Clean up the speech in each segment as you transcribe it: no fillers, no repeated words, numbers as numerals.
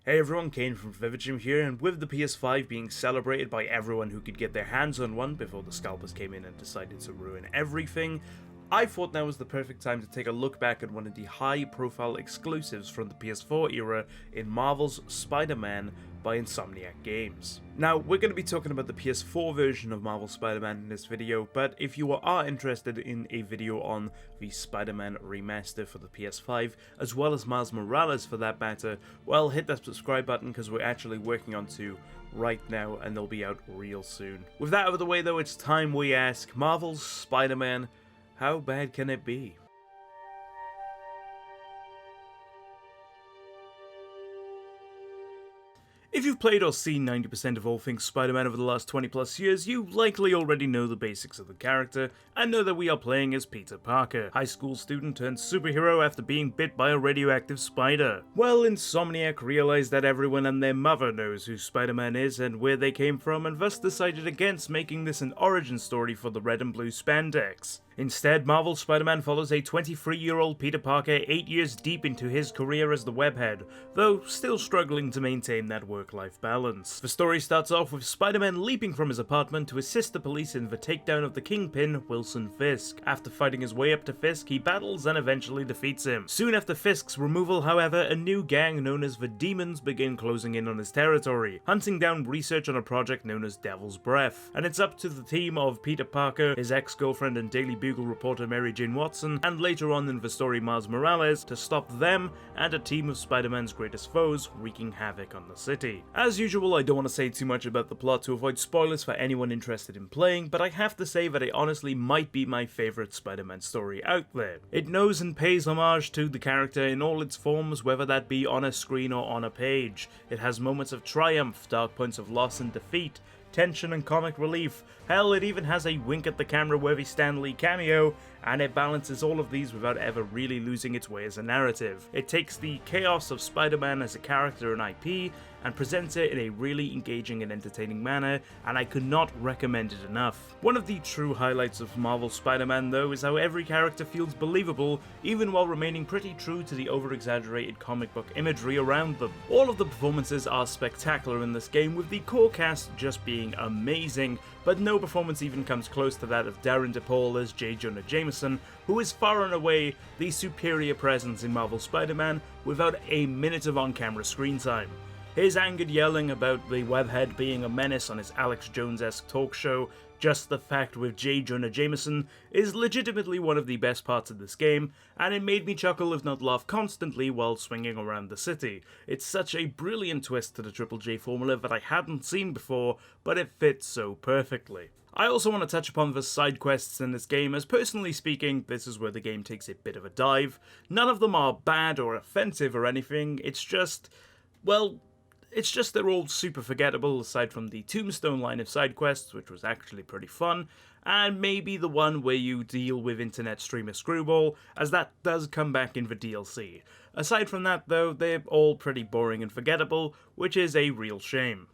Hey everyone, Kane from VividChim here, and with the PS5 being celebrated by everyone who could get their hands on one before the scalpers came in and decided to ruin everything, I thought now was the perfect time to take a look back at one of the high-profile exclusives from the PS4 era in Marvel's Spider-Man by Insomniac Games. Now, we're going to be talking about the PS4 version of Marvel's Spider-Man in this video, but if you are interested in a video on the Spider-Man remaster for the PS5, as well as Miles Morales for that matter, well, hit that subscribe button because we're actually working on two right now and they'll be out real soon. With that out of the way though, it's time we ask Marvel's Spider-Man, how bad can it be? If you've played or seen 90% of all things Spider-Man over the last 20 plus years, you likely already know the basics of the character, and know that we are playing as Peter Parker, high school student turned superhero after being bit by a radioactive spider. Well, Insomniac realized that everyone and their mother knows who Spider-Man is and where they came from, and thus decided against making this an origin story for the red and blue spandex. Instead, Marvel's Spider-Man follows a 23-year-old Peter Parker 8 years deep into his career as the webhead, though still struggling to maintain that work-life balance. The story starts off with Spider-Man leaping from his apartment to assist the police in the takedown of the Kingpin, Wilson Fisk. After fighting his way up to Fisk, he battles and eventually defeats him. Soon after Fisk's removal, however, a new gang known as the Demons begin closing in on his territory, hunting down research on a project known as Devil's Breath. And it's up to the team of Peter Parker, his ex-girlfriend and Daily Bugle reporter Mary Jane Watson, and later on in the story Miles Morales, to stop them and a team of Spider-Man's greatest foes wreaking havoc on the city. As usual, I don't want to say too much about the plot to avoid spoilers for anyone interested in playing, but I have to say that it honestly might be my favourite Spider-Man story out there. It knows and pays homage to the character in all its forms, whether that be on a screen or on a page. It has moments of triumph, dark points of loss and defeat, tension and comic relief. Hell, it even has a wink at the camera worthy Stan Lee cameo, and it balances all of these without ever really losing its way as a narrative. It takes the chaos of Spider-Man as a character and IP, and presents it in a really engaging and entertaining manner, and I could not recommend it enough. One of the true highlights of Marvel's Spider-Man though is how every character feels believable, even while remaining pretty true to the over-exaggerated comic book imagery around them. All of the performances are spectacular in this game, with the core cast just being amazing, but no performance even comes close to that of Darren DePaul as J. Jonah Jameson, who is far and away the superior presence in Marvel's Spider-Man without a minute of on-camera screen time. His angered yelling about the webhead being a menace on his Alex Jones-esque talk show, Just the Fact with J. Jonah Jameson, is legitimately one of the best parts of this game, and it made me chuckle if not laugh constantly while swinging around the city. It's such a brilliant twist to the Triple J formula that I hadn't seen before, but it fits so perfectly. I also want to touch upon the side quests in this game, as personally speaking, this is where the game takes a bit of a dive. None of them are bad or offensive or anything, it's just, well, they're all super forgettable aside from the Tombstone line of side quests, which was actually pretty fun, and maybe the one where you deal with internet streamer Screwball, as that does come back in the DLC. Aside from that though, they're all pretty boring and forgettable, which is a real shame.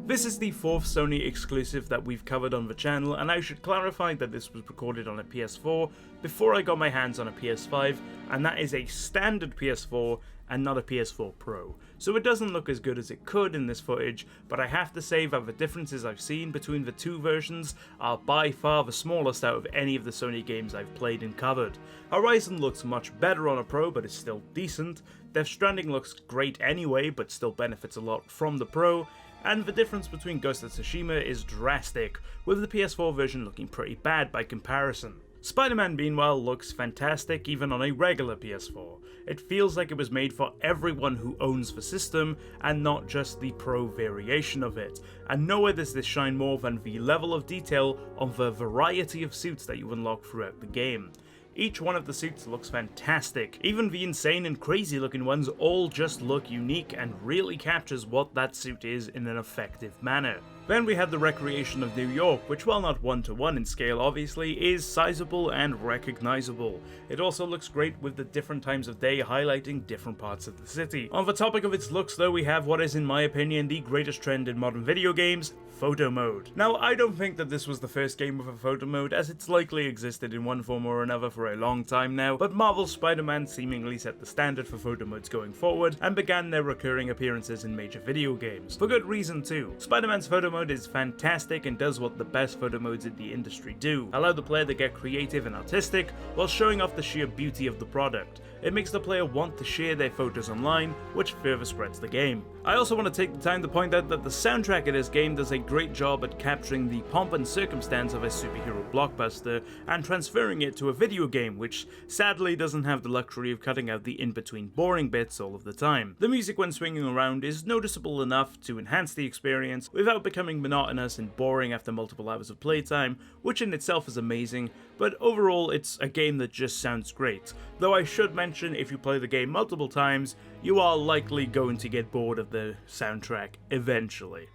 This is the fourth Sony exclusive that we've covered on the channel, and I should clarify that this was recorded on a PS4 before I got my hands on a PS5, and that is a standard PS4 and not a PS4 Pro. So it doesn't look as good as it could in this footage, but I have to say that the differences I've seen between the two versions are by far the smallest out of any of the Sony games I've played and covered. Horizon looks much better on a Pro, but is still decent. Death Stranding looks great anyway, but still benefits a lot from the Pro. And the difference between Ghost of Tsushima is drastic, with the PS4 version looking pretty bad by comparison. Spider-Man meanwhile looks fantastic even on a regular PS4. It feels like it was made for everyone who owns the system, and not just the Pro variation of it, and nowhere does this shine more than the level of detail on the variety of suits that you unlock throughout the game. Each one of the suits looks fantastic, even the insane and crazy looking ones all just look unique and really captures what that suit is in an effective manner. Then we had the recreation of New York, which, while not one-to-one in scale obviously, is sizable and recognizable. It also looks great with the different times of day highlighting different parts of the city. On the topic of its looks though, we have what is in my opinion the greatest trend in modern video games, photo mode. Now, I don't think that this was the first game with a photo mode, as it's likely existed in one form or another for a long time now, but Marvel's Spider-Man seemingly set the standard for photo modes going forward and began their recurring appearances in major video games. For good reason too. Spider-Man's photo mode is fantastic and does what the best photo modes in the industry do: allow the player to get creative and artistic while showing off the sheer beauty of the product. It makes the player want to share their photos online, which further spreads the game. I also want to take the time to point out that the soundtrack of this game does a great job at capturing the pomp and circumstance of a superhero blockbuster and transferring it to a video game, which sadly doesn't have the luxury of cutting out the in-between boring bits all of the time. The music when swinging around is noticeable enough to enhance the experience without becoming monotonous and boring after multiple hours of playtime, which in itself is amazing, but overall it's a game that just sounds great. Though I should mention, if you play the game multiple times, you are likely going to get bored of the soundtrack eventually.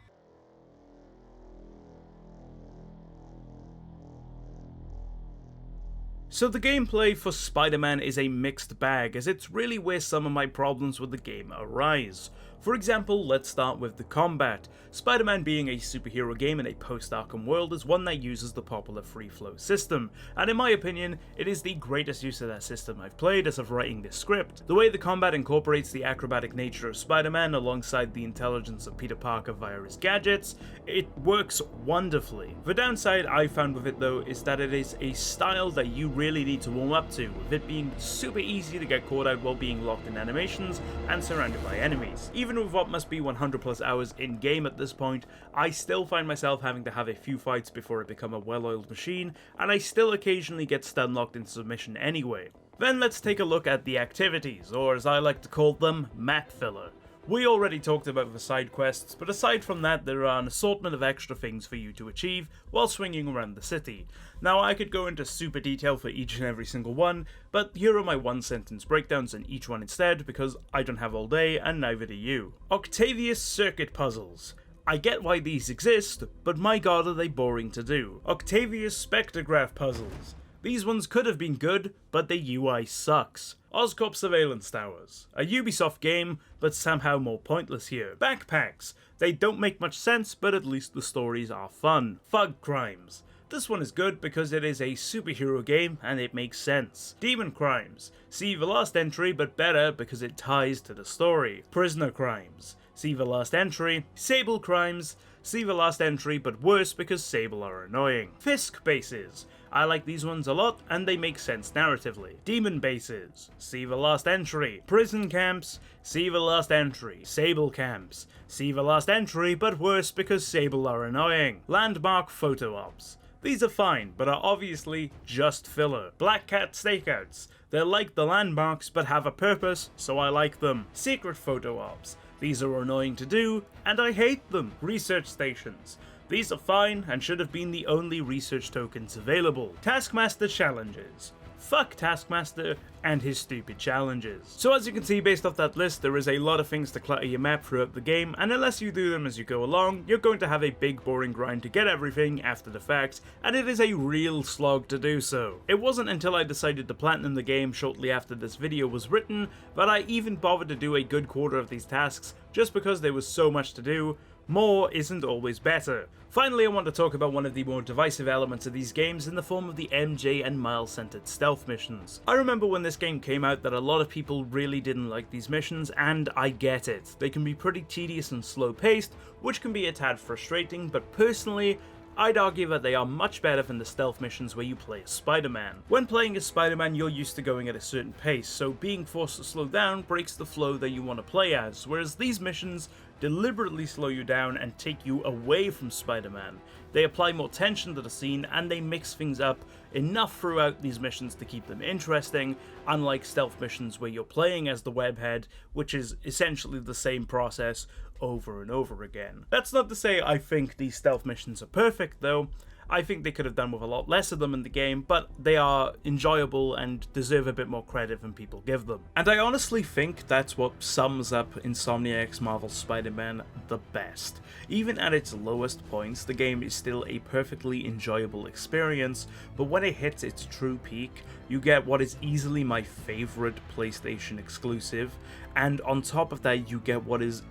So the gameplay for Spider-Man is a mixed bag, as it's really where some of my problems with the game arise. For example, let's start with the combat. Spider-Man being a superhero game in a post-Arkham world is one that uses the popular free-flow system, and in my opinion, it is the greatest use of that system I've played as of writing this script. The way the combat incorporates the acrobatic nature of Spider-Man alongside the intelligence of Peter Parker via his gadgets, it works wonderfully. The downside I found with it though is that it is a style that you really need to warm up to, with it being super easy to get caught out while being locked in animations and surrounded by enemies. Even with what must be 100 plus hours in game at this point, I still find myself having to have a few fights before I become a well-oiled machine, and I still occasionally get stun locked into submission anyway. Then let's take a look at the activities, or as I like to call them, map filler. We already talked about the side quests, but aside from that, there are an assortment of extra things for you to achieve while swinging around the city. Now, I could go into super detail for each and every single one, but here are my one-sentence breakdowns in each one instead, because I don't have all day, and neither do you. Octavius Circuit Puzzles. I get why these exist, but my god are they boring to do. Octavius Spectrograph Puzzles. These ones could have been good, but the UI sucks. Oscorp Surveillance Towers. A Ubisoft game, but somehow more pointless here. Backpacks. They don't make much sense, but at least the stories are fun. Thug Crimes. This one is good because it is a superhero game and it makes sense. Demon Crimes. See the last entry, but better because it ties to the story. Prisoner Crimes. See the last entry. Sable Crimes. See the last entry, but worse because Sable are annoying. Fisk Bases. I like these ones a lot, and they make sense narratively. Demon Bases. See the last entry. Prison Camps. See the last entry. Sable Camps. See the last entry, but worse because Sable are annoying. Landmark Photo Ops. These are fine, but are obviously just filler. Black Cat Stakeouts. They're like the landmarks, but have a purpose, so I like them. Secret Photo Ops. These are annoying to do, and I hate them. Research Stations. These are fine, and should have been the only research tokens available. Taskmaster Challenges. Fuck Taskmaster and his stupid challenges. So as you can see based off that list, there is a lot of things to clutter your map throughout the game, and unless you do them as you go along, you're going to have a big boring grind to get everything after the fact, and it is a real slog to do so. It wasn't until I decided to platinum the game shortly after this video was written that I even bothered to do a good quarter of these tasks, just because there was so much to do. More isn't always better. Finally, I want to talk about one of the more divisive elements of these games in the form of the MJ and Miles-centered stealth missions. I remember when this game came out that a lot of people really didn't like these missions, and I get it. They can be pretty tedious and slow-paced, which can be a tad frustrating, but personally, I'd argue that they are much better than the stealth missions where you play as Spider-Man. When playing as Spider-Man, you're used to going at a certain pace, so being forced to slow down breaks the flow that you want to play as, whereas these missions deliberately slow you down and take you away from Spider-Man. They apply more tension to the scene, and they mix things up enough throughout these missions to keep them interesting, unlike stealth missions where you're playing as the webhead, which is essentially the same process over and over again. That's not to say I think these stealth missions are perfect though. I think they could have done with a lot less of them in the game, but they are enjoyable and deserve a bit more credit than people give them. And I honestly think that's what sums up Insomniac's Marvel Spider-Man the best. Even at its lowest points, the game is still a perfectly enjoyable experience, but when it hits its true peak, you get what is easily my favorite PlayStation exclusive, and on top of that you get what is,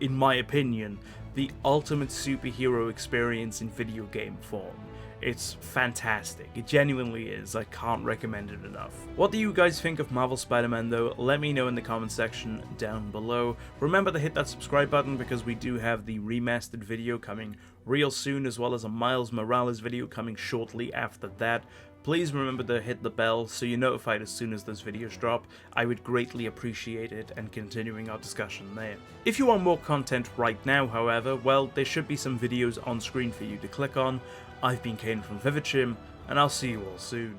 in my opinion, the ultimate superhero experience in video game form. It's fantastic, it genuinely is, I can't recommend it enough. What do you guys think of Marvel Spider-Man though? Let me know in the comment section down below. Remember to hit that subscribe button because we do have the remastered video coming real soon, as well as a Miles Morales video coming shortly after that. Please remember to hit the bell so you're notified as soon as those videos drop. I would greatly appreciate it, and continuing our discussion there. If you want more content right now, however, well, there should be some videos on screen for you to click on. I've been Kane from VividChim, and I'll see you all soon.